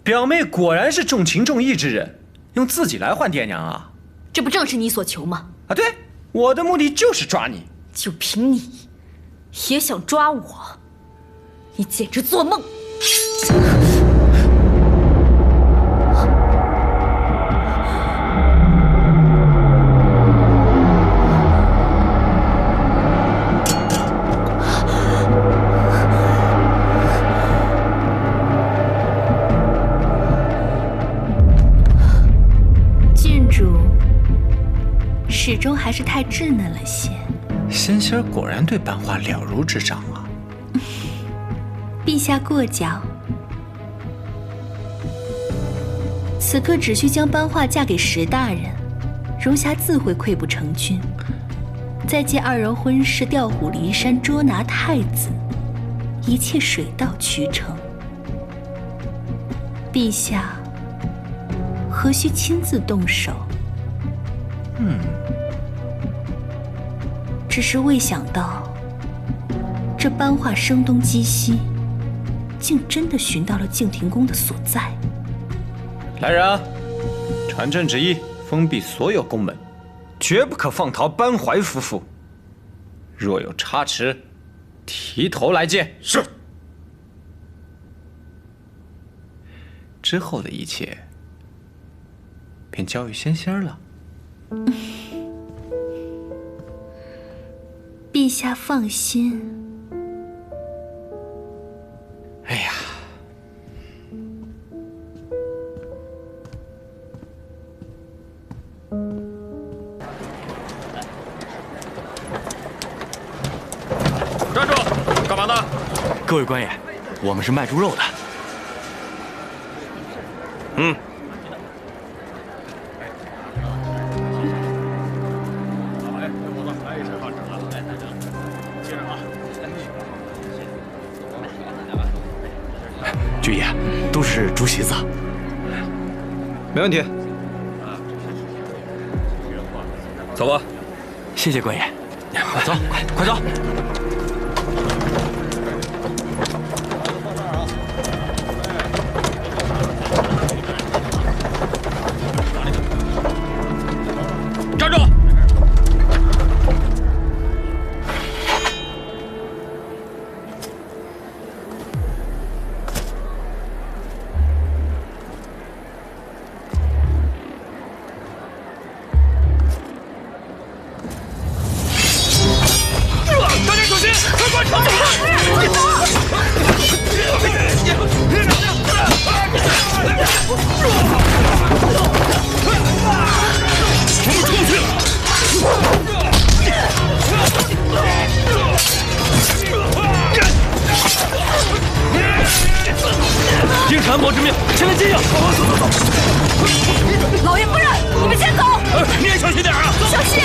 表妹果然是重情重义之人，用自己来换爹娘啊！这不正是你所求吗？啊，对，我的目的就是抓你。就凭你，也想抓我？你简直做梦！郡主始终还是太稚嫩了些。仙仙儿果然对班花了如指掌啊！陛下过奖，此刻只需将班画嫁给石大人，容霞自会溃不成军。再借二人婚事调虎离山，捉拿太子，一切水到渠成。陛下何须亲自动手？只是未想到，这班画声东击西，竟真的寻到了敬亭宫的所在。来人啊，传朕旨意，封闭所有宫门，绝不可放逃班怀夫妇。若有差池，提头来见。是。之后的一切，便交于仙仙了。陛下放心。哎呀，站住！干嘛呢？各位官爷，我们是卖猪肉的。爵爷，都是猪席子。没问题。走吧。谢谢官爷。走，快走。站住！大家小心！快关窗！我们出去了！应韩伯之命，前来接应。走。老爷夫人，你们先走。你也小心点啊！小心！